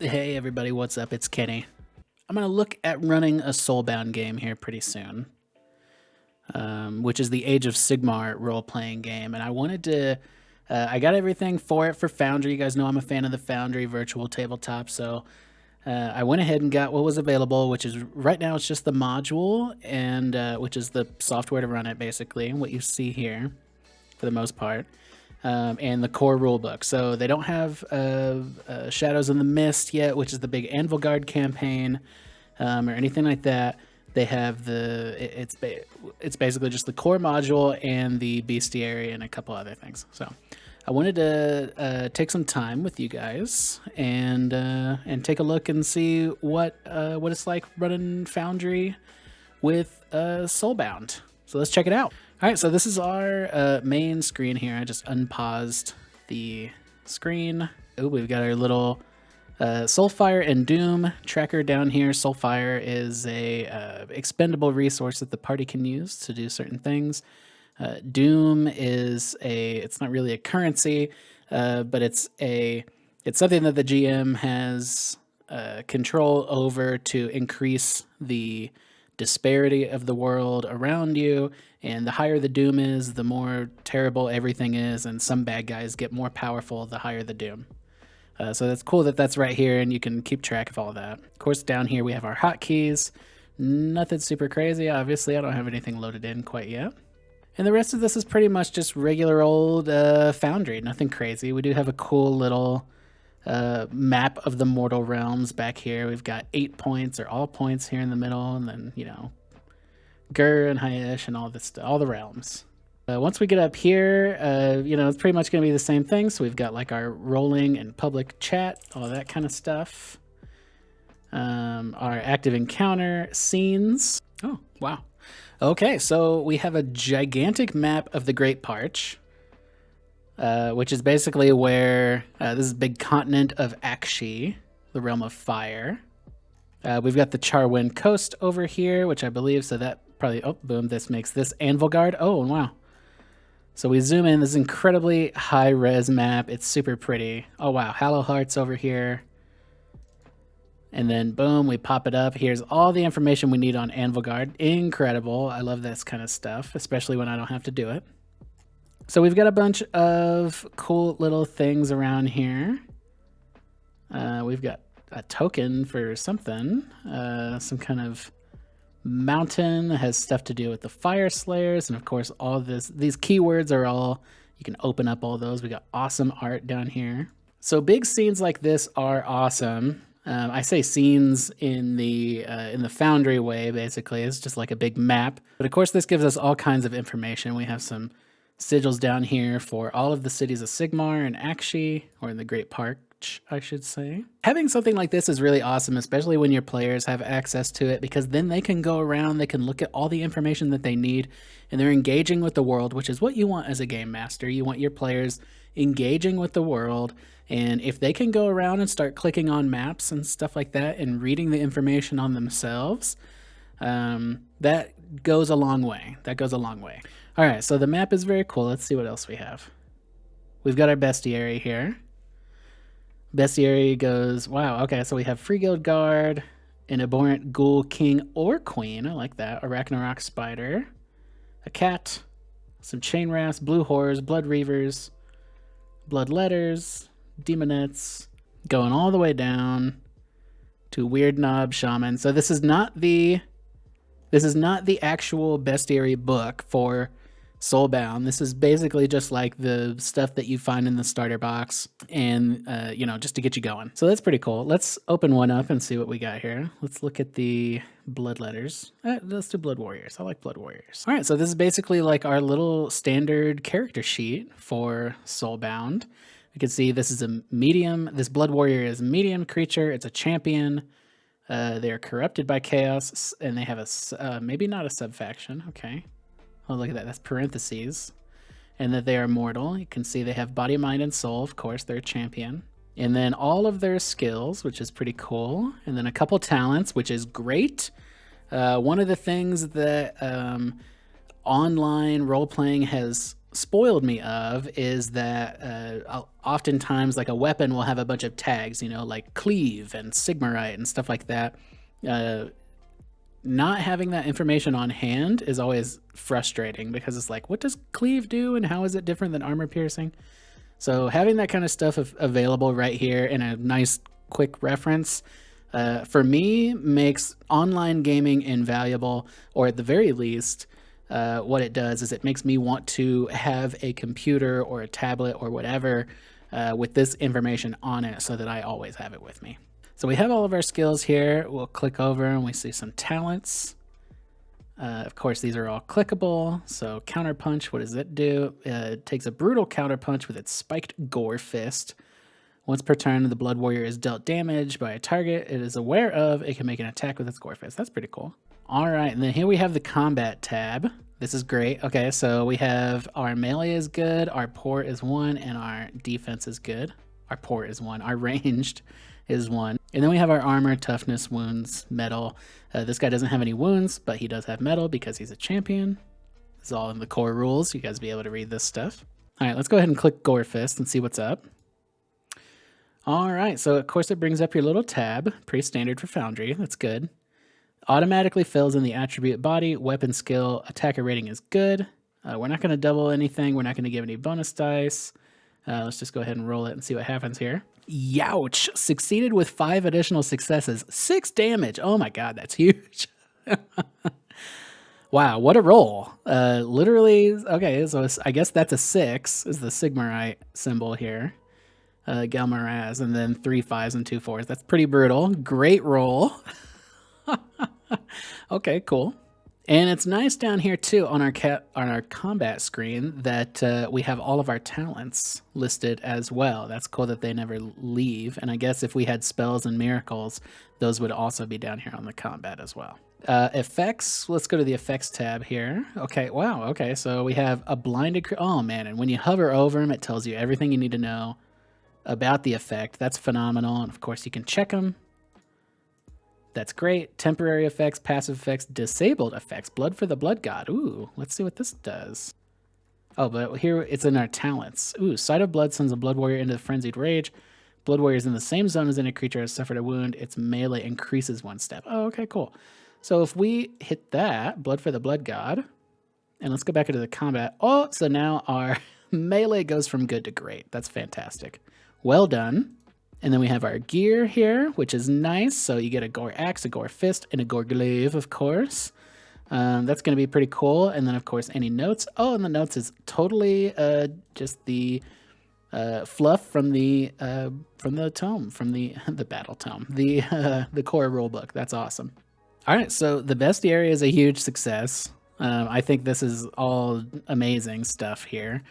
Hey everybody, what's up? It's Kenny. I'm going to look at running a Soulbound game here pretty soon, which is the Age of Sigmar role-playing game. And I wanted to, I got everything for it for Foundry. You guys know I'm a fan of the Foundry Virtual Tabletop, so I went ahead and got what was available, which is right now it's just the module, and which is the software to run it, basically, what you see here for the most part. And the core rulebook. So they don't have Shadows in the Mist yet, which is the big Anvil Guard campaign, or anything like that. They have it's basically just the core module and the bestiary and a couple other things. So I wanted to take some time with you guys and take a look and see what it's like running Foundry with Soulbound. So let's check it out. All right, so this is our main screen here. I just unpaused the screen. Oh, we've got our little Soulfire and Doom tracker down here. Soulfire is a expendable resource that the party can use to do certain things. Doom is it's not really a currency, but it's something that the GM has control over to increase the disparity of the world around you, and the higher the doom is, the more terrible everything is, and some bad guys get more powerful the higher the doom. So that's cool that that's right here, and you can keep track of all that. Of course, down here we have our hotkeys. Nothing super crazy, obviously. I don't have anything loaded in quite yet. And the rest of this is pretty much just regular old Foundry, nothing crazy. We do have a cool little map of the mortal realms back here. We've got 8 points, or all points here in the middle, and then, you know, Gur and Hyesh and all this stuff, all the realms. Once we get up here, you know, it's pretty much going to be the same thing. So we've got like our rolling and public chat, all that kind of stuff. Our active encounter scenes. Oh, wow. Okay, so we have a gigantic map of the Great Parch, which is basically where this is a big continent of Akshi, the realm of fire. We've got the Charwind Coast over here, which I believe, so that probably, oh, boom, this makes this Anvil Guard. Oh, wow. So we zoom in, this incredibly high-res map. It's super pretty. Oh, wow, Hallow Hearts over here. And then, boom, we pop it up. Here's all the information we need on Anvil Guard. Incredible. I love this kind of stuff, especially when I don't have to do it. So we've got a bunch of cool little things around here. We've got a token for something, some kind of mountain that has stuff to do with the fire slayers, and of course all these keywords are all, you can open up all those. We got awesome art down here. So big scenes like this are awesome. I say scenes in the Foundry way, basically. It's just like a big map. But of course this gives us all kinds of information. We have some sigils down here for all of the cities of Sigmar and Akshi, or in the Great Parch, I should say. Having something like this is really awesome, especially when your players have access to it, because then they can go around, they can look at all the information that they need, and they're engaging with the world, which is what you want as a game master. You want your players engaging with the world, and if they can go around and start clicking on maps and stuff like that and reading the information on themselves, that goes a long way. That goes a long way. All right, so the map is very cool. Let's see what else we have. We've got our bestiary here. Bestiary goes, wow, okay, so we have Free Guild Guard, an abhorrent ghoul king or queen, I like that, a Ragnarok spider, a cat, some chain rafts, blue horrors, blood reavers, blood letters, demonettes, going all the way down to weird knob shaman. So this is not the actual bestiary book for Soulbound. This is basically just like the stuff that you find in the starter box, and you know, just to get you going. So that's pretty cool. Let's open one up and see what we got here. Let's look at the blood letters. Let's do blood warriors. I like blood warriors. All right, so this is basically like our little standard character sheet for Soulbound. You can see this is a medium. This blood warrior is a medium creature. It's a champion. They are corrupted by chaos, and they have a maybe not a subfaction. Okay. Oh, look at that. That's parentheses. And that they are mortal. You can see they have body, mind, and soul. Of course, they're a champion. And then all of their skills, which is pretty cool. And then a couple talents, which is great. One of the things that online role-playing has spoiled me of is that oftentimes like a weapon will have a bunch of tags, you know, like cleave and sigmarite and stuff like that. Not having that information on hand is always frustrating because it's like, what does cleave do and how is it different than armor piercing? So having that kind of stuff available right here in a nice quick reference, for me, makes online gaming invaluable, or at the very least, what it does is it makes me want to have a computer or a tablet or whatever with this information on it so that I always have it with me. So we have all of our skills here. We'll click over and we see some talents. Of course, these are all clickable. So counter punch, what does it do? It takes a brutal counter punch with its spiked gore fist. Once per turn, the Blood Warrior is dealt damage by a target it is aware of. It can make an attack with its gore fist. That's pretty cool. All right, and then here we have the combat tab. This is great. Okay, so we have our melee is good, our port is 1, and our defense is good. Our port is 1, our ranged is 1. And then we have our armor, toughness, wounds, metal. This guy doesn't have any wounds, but he does have metal because he's a champion. It's all in the core rules. You guys be able to read this stuff. All right, let's go ahead and click Gore Fist and see what's up. All right, so of course it brings up your little tab. Pretty standard for Foundry. That's good. Automatically fills in the attribute body. Weapon skill, attacker rating is good. We're not going to double anything. We're not going to give any bonus dice. Let's just go ahead and roll it and see what happens here. Youch! Succeeded with 5 additional successes. 6 damage. Oh my god, that's huge. Wow, what a roll. Literally, okay, so I guess that's a 6 is the Sigmarite symbol here. Galmaraz, and then 3 5s and 2 4s. That's pretty brutal. Great roll. Okay, cool. And it's nice down here too on our combat screen that we have all of our talents listed as well. That's cool that they never leave. And I guess if we had spells and miracles, those would also be down here on the combat as well. Effects, let's go to the effects tab here. Okay, wow, okay, so we have a blinded, oh man, and when you hover over them, it tells you everything you need to know about the effect. That's phenomenal, and of course you can check them. That's great. Temporary effects, passive effects, disabled effects. Blood for the Blood God. Ooh, let's see what this does. Oh, but here it's in our talents. Ooh, Sight of Blood sends a Blood Warrior into the Frenzied Rage. Blood Warrior is in the same zone as any creature has suffered a wound. Its melee increases 1 step. Oh, okay, cool. So if we hit that, Blood for the Blood God, and let's go back into the combat. Oh, so now our melee goes from good to great. That's fantastic. Well done. And then we have our gear here, which is nice. So you get a Gore Axe, a Gore Fist, and a Gore Glaive, of course. That's going to be pretty cool. And then, of course, any notes. Oh, and the notes is totally just the fluff from the tome, from the battle tome, the core rulebook. That's awesome. All right, so the bestiary is a huge success. I think this is all amazing stuff here.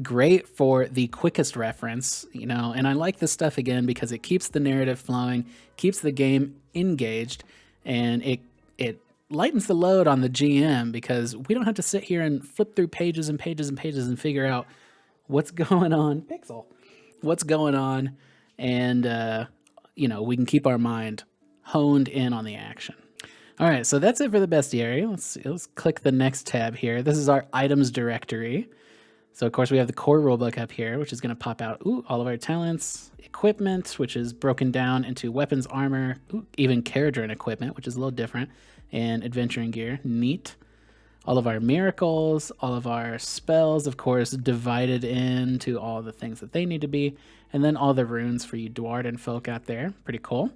Great for the quickest reference, you know, and I like this stuff again because it keeps the narrative flowing, keeps the game engaged, and it lightens the load on the GM because we don't have to sit here and flip through pages and pages and pages and figure out what's going on. Pixel. What's going on, and you know, we can keep our mind honed in on the action. All right, so that's it for the bestiary. Let's click the next tab here. This is our items directory. So, of course, we have the core rulebook up here, which is going to pop out all of our talents, equipment, which is broken down into weapons, armor, even Caradron equipment, which is a little different, and adventuring gear. Neat. All of our miracles, all of our spells, of course, divided into all the things that they need to be, and then all the runes for you Dwarden folk out there. Pretty cool.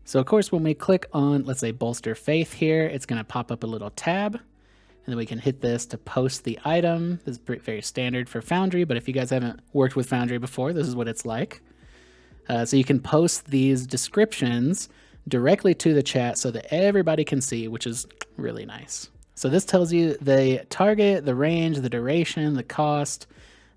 So, of course, when we click on, let's say, Bolster Faith here, it's going to pop up a little tab. And then we can hit this to post the item. This is very standard for Foundry, but if you guys haven't worked with Foundry before, this is what it's like. So you can post these descriptions directly to the chat so that everybody can see, which is really nice. So this tells you the target, the range, the duration, the cost,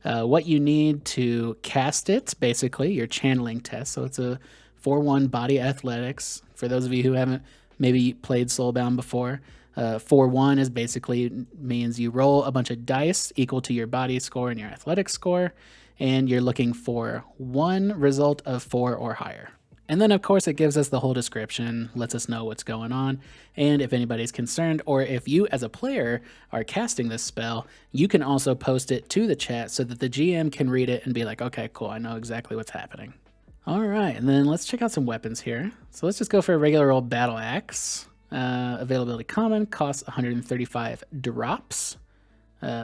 what you need to cast it, basically, your channeling test. So it's a 4-1 body athletics. For those of you who haven't maybe played Soulbound before, 4-1 is basically means you roll a bunch of dice equal to your body score and your athletic score, and you're looking for 1 result of 4 or higher. And then, of course, it gives us the whole description, lets us know what's going on, and if anybody's concerned, or if you as a player are casting this spell, you can also post it to the chat so that the GM can read it and be like, okay, cool, I know exactly what's happening. All right, and then let's check out some weapons here. So let's just go for a regular old battle axe. Availability common, costs 135 drops.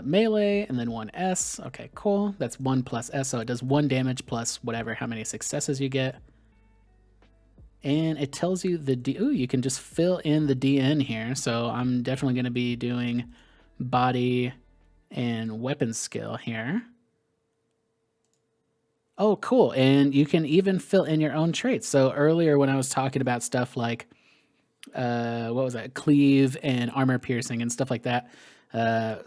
Melee, and then 1S. Okay, cool. That's 1 plus S, so it does 1 damage plus whatever, how many successes you get. And it tells you the ooh, you can just fill in the DN here. So I'm definitely going to be doing body and weapon skill here. Oh, cool. And you can even fill in your own traits. So earlier when I was talking about stuff like, what was that? Cleave and armor piercing and stuff like that.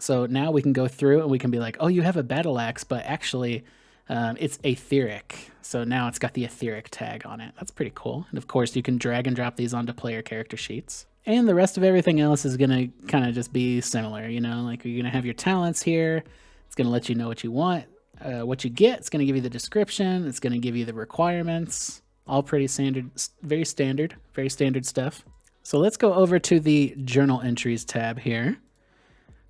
So now we can go through and we can be like, oh, you have a battle axe, but actually it's etheric. So now it's got the etheric tag on it. That's pretty cool. And of course you can drag and drop these onto player character sheets. And the rest of everything else is going to kind of just be similar, you know, like you're going to have your talents here. It's going to let you know what you want, what you get. It's going to give you the description. It's going to give you the requirements. All pretty standard, very standard stuff. So let's go over to the journal entries tab here.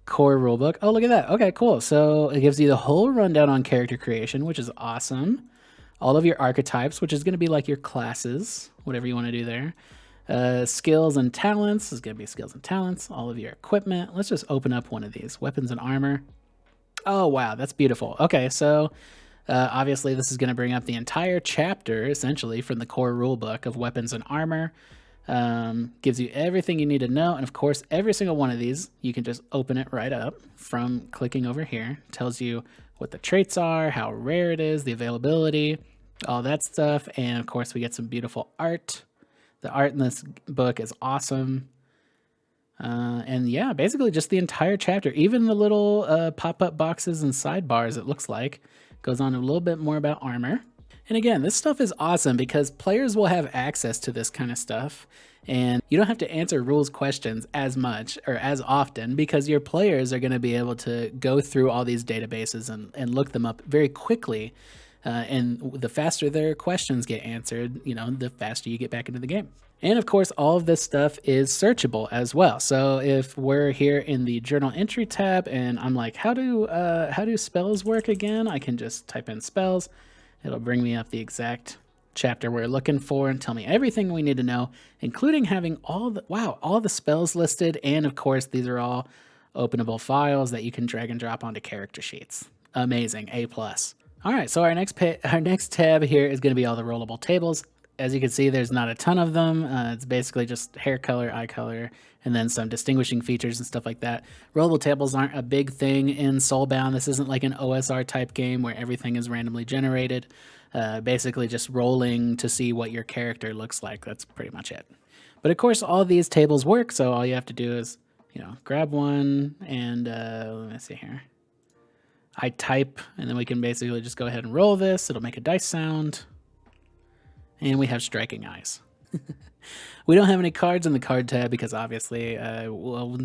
Core rulebook. Oh, look at that. Okay, cool. So it gives you the whole rundown on character creation, which is awesome. All of your archetypes, which is going to be like your classes, whatever you want to do there. Skills and talents is going to be skills and talents. All of your equipment. Let's just open up one of these. Weapons and armor. Oh, wow. That's beautiful. Okay, so obviously this is going to bring up the entire chapter, essentially, from the core rulebook of weapons and armor. Gives you everything you need to know. And of course, every single one of these, you can just open it right up from clicking over here. Tells you what the traits are, how rare it is, the availability, all that stuff. And of course, we get some beautiful art. The art in this book is awesome. And yeah, basically just the entire chapter, even the little pop-up boxes and sidebars, it looks like, goes on a little bit more about armor. And again, this stuff is awesome because players will have access to this kind of stuff, and you don't have to answer rules questions as much or as often because your players are going to be able to go through all these databases and look them up very quickly. And the faster their questions get answered, you know, the faster you get back into the game. And of course, all of this stuff is searchable as well. So if we're here in the journal entry tab and I'm like, how do spells work again? I can just type in spells. It'll bring me up the exact chapter we're looking for and tell me everything we need to know, including having all the spells listed. And of course, these are all openable files that you can drag and drop onto character sheets. Amazing, A+. All right, so our next tab here is going to be all the rollable tables. As you can see, there's not a ton of them. It's basically just hair color, eye color, and then some distinguishing features and stuff like that. Rollable tables aren't a big thing in Soulbound. This isn't like an OSR type game where everything is randomly generated. Basically just rolling to see what your character looks like. That's pretty much it. But of course, all these tables work, so all you have to do is, you know, grab one and let me see here. I type, and then we can basically just go ahead and roll this. It'll make a dice sound. And we have striking eyes. We don't have any cards in the card tab because obviously, well,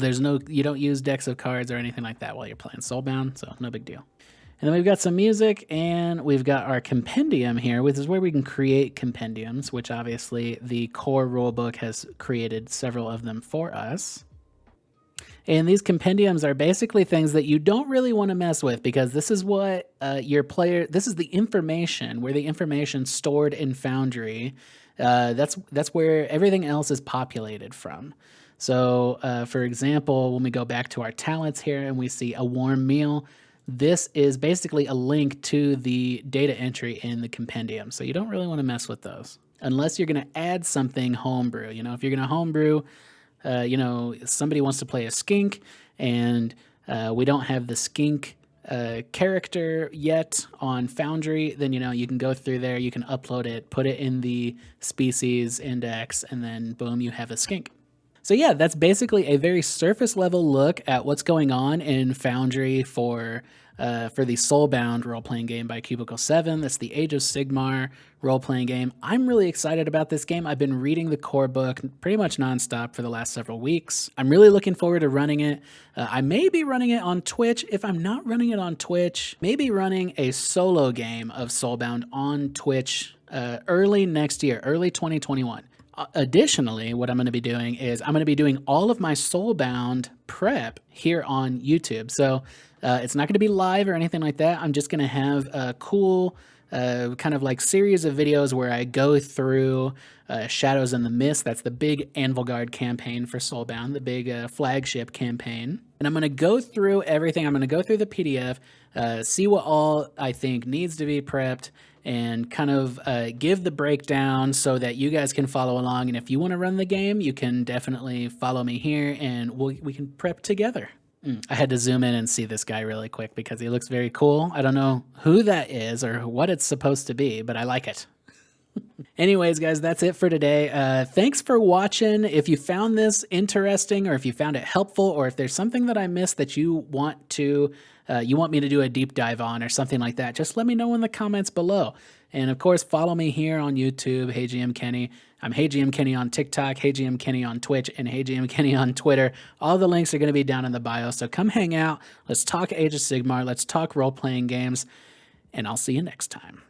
you don't use decks of cards or anything like that while you're playing Soulbound, so no big deal. And then we've got some music, and we've got our compendium here, which is where we can create compendiums, which obviously the core rulebook has created several of them for us. And these compendiums are basically things that you don't really want to mess with because this is what this is the information, where the information stored in Foundry. That's where everything else is populated from. So for example, when we go back to our talents here and we see a warm meal, this is basically a link to the data entry in the compendium. So you don't really want to mess with those unless you're going to add something homebrew. You know, if you're going to homebrew, you know, somebody wants to play a skink and we don't have the skink character yet on Foundry, then, you know, you can go through there, you can upload it, put it in the species index, and then boom, you have a skink. So yeah, that's basically a very surface level look at what's going on in Foundry for the Soulbound role-playing game by Cubicle 7. That's the Age of Sigmar role-playing game. I'm really excited about this game. I've been reading the core book pretty much nonstop for the last several weeks. I'm really looking forward to running it. I may be running it on Twitch. If I'm not running it on Twitch, maybe running a solo game of Soulbound on Twitch early next year, early 2021. Additionally, what I'm going to be doing is I'm going to be doing all of my Soulbound prep here on YouTube. So it's not going to be live or anything like that. I'm just going to have a cool kind of like series of videos where I go through Shadows in the Mist. That's the big Anvil Guard campaign for Soulbound, the big flagship campaign. And I'm going to go through everything. I'm going to go through the PDF, see what all I think needs to be prepped, and kind of give the breakdown so that you guys can follow along. And if you want to run the game, you can definitely follow me here and we can prep together. I had to zoom in and see this guy really quick because he looks very cool. I don't know who that is or what it's supposed to be, but I like it. Anyways, guys, that's it for today. Thanks for watching. If you found this interesting or if you found it helpful or if there's something that I missed that you want me to do a deep dive on or something like that, just let me know in the comments below. And of course, follow me here on YouTube, Hey GM Kenny. I'm Hey GM Kenny on TikTok, Hey GM Kenny on Twitch, and Hey GM Kenny on Twitter. All the links are going to be down in the bio, so come hang out. Let's talk Age of Sigmar. Let's talk role-playing games, and I'll see you next time.